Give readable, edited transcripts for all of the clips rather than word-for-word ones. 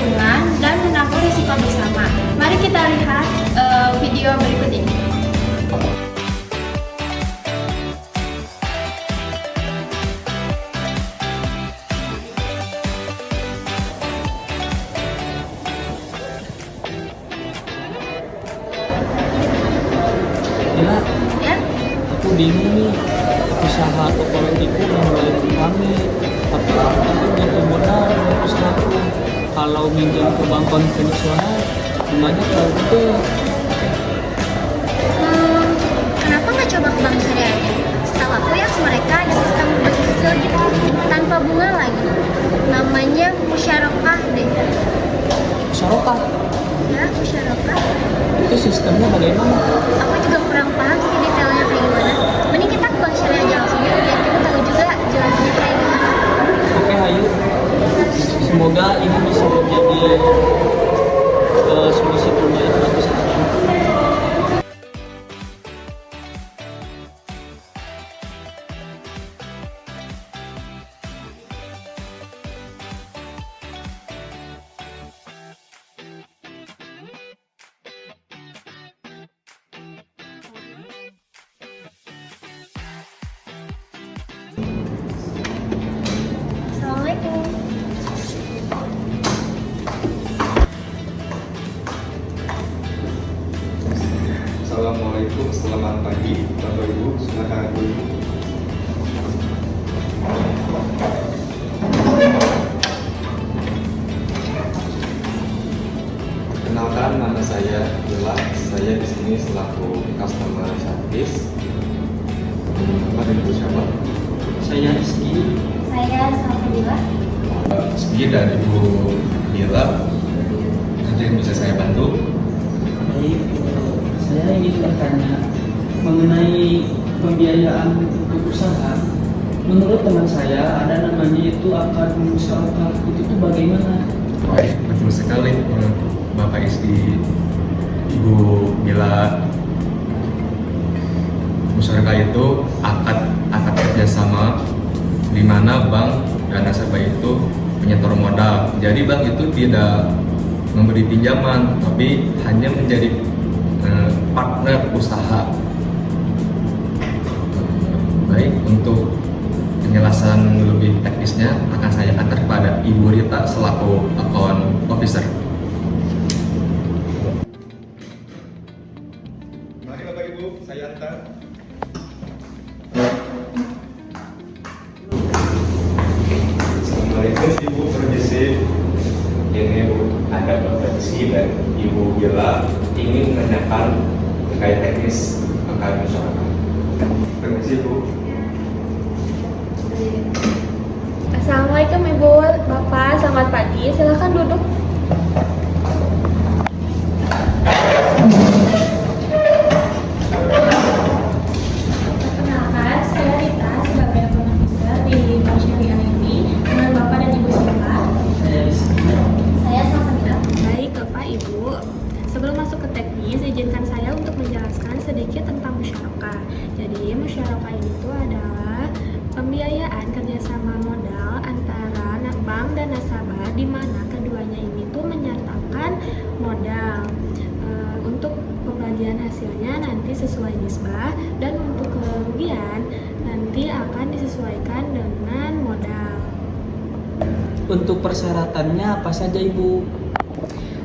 keuntungan dan menanggung risiko bersama. Mari kita lihat video berikut ini. Gila, Ya, aku bingung nih, usaha toko roti itu yang mulai rame, tapi aku butuh modal buat usahaku. Kalau minjem ke bank konvensional, bunganya terlalu gede. kenapa nggak coba ke bank syariah aja? Setahu aku ya mereka ada sistem bagi kecil gitu, tanpa bunga lagi. Namanya musyarakah deh. Musyarakah, Ya, musyarakah. itu sistemnya bagaimana? Aku juga kurang paham sih detailnya kayak gimana. Mending kita ke bank syariah aja langsung ya, biar kita tahu juga jelasnya kayak gimana. Oke, ayo. Semoga ini bisa menjadi solusi terbaik buat usahaku. Assalamualaikum. Assalamualaikum, selamat pagi Bapak Ibu, silakan duduk. Kenalkan, nama saya Bella. Saya di sini selaku customer service. Nama Ibu siapa? Saya Rizky. Saya Salsabila. Rizky dan Ibu Bila. Ada yang bisa saya bantu? Baik, saya ingin bertanya mengenai pembiayaan untuk usaha. Menurut teman saya ada namanya itu akad musyarakah. Itu tuh bagaimana? Baik, betul sekali Bapak Rizky, Ibu Bila. Musyarakah itu akad kerjasama di mana bank dan nasabah itu menyetor modal. Jadi bank itu tidak memberi pinjaman, tapi hanya menjadi partner usaha. Baik, untuk penjelasan lebih teknisnya akan saya antar kepada Ibu Rita selaku account officer. Mari Bapak Ibu, saya antar. Assalamualaikum Ibu, permisi. Ini Bu, ada Bapak Rizky dan Ibu Bila ingin menanyakan terkait teknis akad musyarakah. Permisi Bu. Assalamualaikum Ibu, Bapak, selamat pagi. Silakan duduk. Perkenalkan, saya Rita sebagai account officer di bank syariah ini. Dengan Bapak dan Ibu siapa? Saya Rizky. Saya Salsabila. Baik Bapak Ibu, sebelum masuk ke teknis, izinkan saya untuk menjelaskan sedikit tentang musyarakah. Jadi musyarakah itu adalah pembiayaan kerjasama modal antara bank dan nasabah, di mana keduanya ini tuh menyertakan modal. Untuk pembagian hasilnya nanti sesuai nisbah, dan untuk kerugian nanti akan disesuaikan dengan modal. Untuk persyaratannya apa saja Ibu?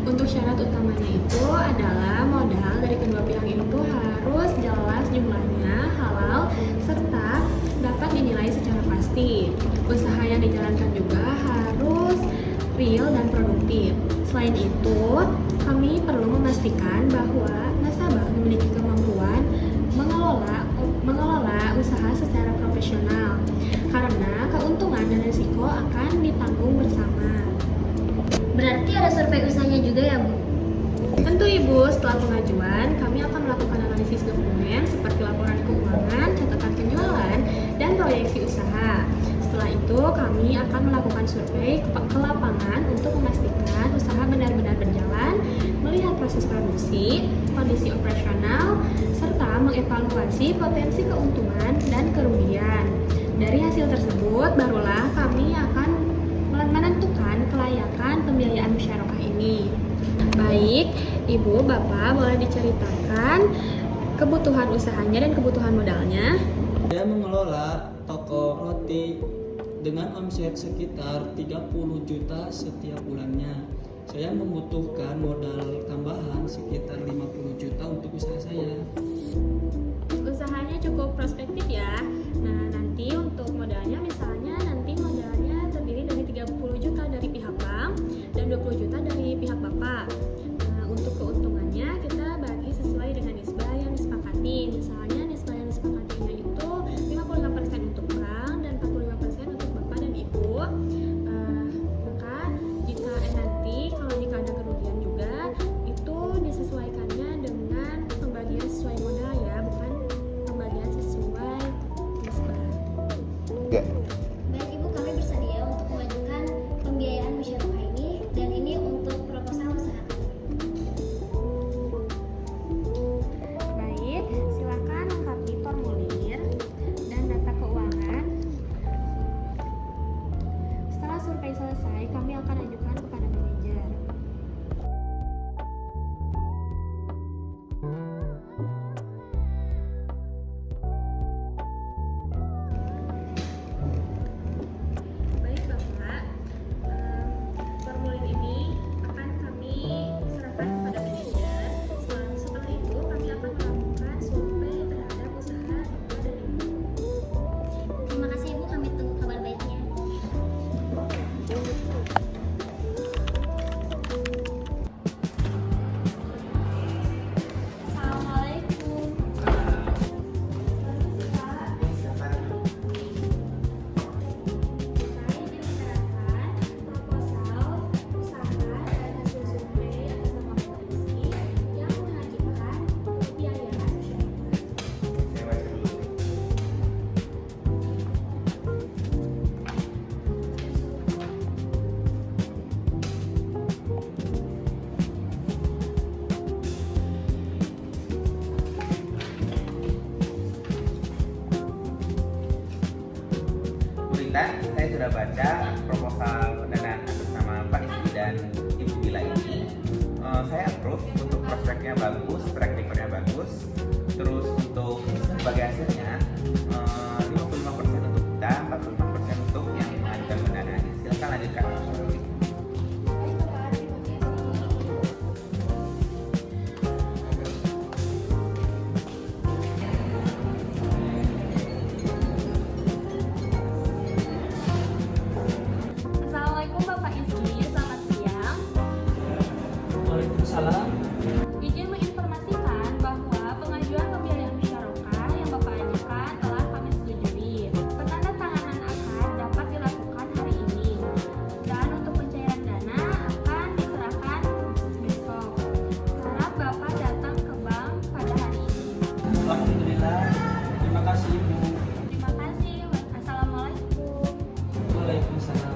Untuk syarat utamanya itu adalah modal dari kedua pihak itu harus jelas jumlahnya, halal, serta dapat dinilai secara pasti. Usaha yang dijalankan juga harus real dan produktif. Selain itu, kami perlu memastikan bahwa nasabah memiliki kemampuan mengelola usaha secara profesional, karena keuntungan dan risiko akan ditanggung bersama. Berarti ada survei usahanya juga ya, Bu? Tentu Ibu, setelah pengajuan, kami akan melakukan analisis dokumen seperti laporan keuangan, catatan penjualan, dan proyeksi usaha. Setelah itu, kami akan melakukan survei ke lapangan untuk memastikan usaha benar-benar berjalan, melihat proses produksi, kondisi operasional, serta mengevaluasi potensi keuntungan dan kerugian. Dari hasil tersebut, barulah kami akan menentukan mengupayakan pembiayaan musyarakah ini. Baik, Ibu, Bapak boleh diceritakan kebutuhan usahanya dan kebutuhan modalnya? Saya mengelola toko roti dengan omset sekitar 30 juta setiap bulannya. Saya membutuhkan modal tambahan sekitar 50 juta untuk usaha saya. Usahanya cukup prospektif ya. Nah, nanti untuk modalnya misalnya nanti modalnya terdiri dari 30 juta dari pihak bank dan 20 juta dari pihak Bapak. Nah, untuk keuntungannya kita bagi sesuai dengan nisbah yang disepakati. Misalnya nisbah yang disepakatinya itu 55% untuk bank dan 45% untuk Bapak dan Ibu. Maka jika ada kerugian juga itu disesuaikannya dengan pembagian sesuai modal ya, bukan pembagian sesuai nisbah. Baik Ibu, kami bersedia untuk mengajukan pembiayaan musyarakah ini dan ini untuk proposal usaha. Baik, silakan lengkapi formulir dan data keuangan. Setelah survei selesai, kami akan ajukan kepada manajer. Baik Bapak, formulir ini akan kami serahkan kepada manajer. Setelah itu kami akan melakukan survei terhadap usaha Bapak dan Ibu. Terima kasih Ibu, kami tunggu kabar baiknya. Assalamualaikum. Saya membicarakan proposal usaha dan hasil survei atas nama komisi yang mengajukan pembiayaan masyarakat. Bu Rita, saya sudah baca proposal pendanaan atas nama Pak Rizky dan Ibu Bila ini. Saya approve untuk prospeknya bagus, track recordnya bagus. Terus untuk sebagai hasilnya 55% untuk kita, 45% untuk yang mengajukan pendanaan. Silakan lanjutkan. Baik Bapak, terima kasih. Assalamualaikum Bapak Izki, selamat siang. Waalaikumsalam. Izin menginformasikan bahwa pengajuan pembiayaan musyarakah yang Bapak ajukan telah kami setujui. Penandatanganan akad dapat dilakukan hari ini. Dan untuk pencairan dana akan diserahkan besok. Harap Bapak datang ke bank pada hari ini. Alhamdulillah. Terima kasih Ibu. Terima kasih. Assalamualaikum. Waalaikumsalam.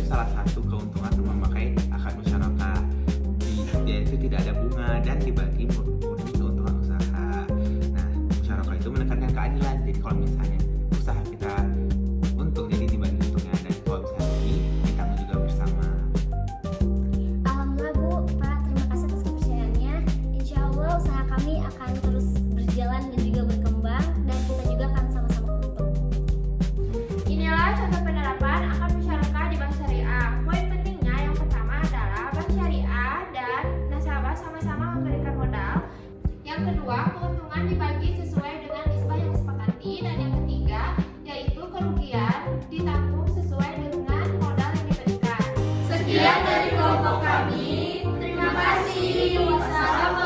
salah satu keuntungan memakai akad musyarakah. Yaitu tidak ada bunga dan dibagi murni keuntungan usaha. Nah, musyarakah itu menekankan keadilan. Jadi kalau misalnya usaha kita untung, jadi dibagi untungnya, dan kalau misalnya rugi ditanggung juga bersama. Alhamdulillah Bu, Pak, terima kasih atas kepercayaannya. Insya Allah usaha kami akan terus berjalan dan juga berkembang, dan kita juga akan sama-sama untung. Inilah contoh penerapan akad musyarakah di bank syariah. Poin pentingnya yang pertama adalah bank syariah dan nasabah sama-sama memberikan modal. Yang kedua, keuntungan dibagi sesuai dengan nisbah yang disepakati. Dan yang ketiga, yaitu kerugian ditanggung sesuai dengan modal yang diberikan. Sekian dari kelompok kami. Terima kasih. Wassalamualaikum.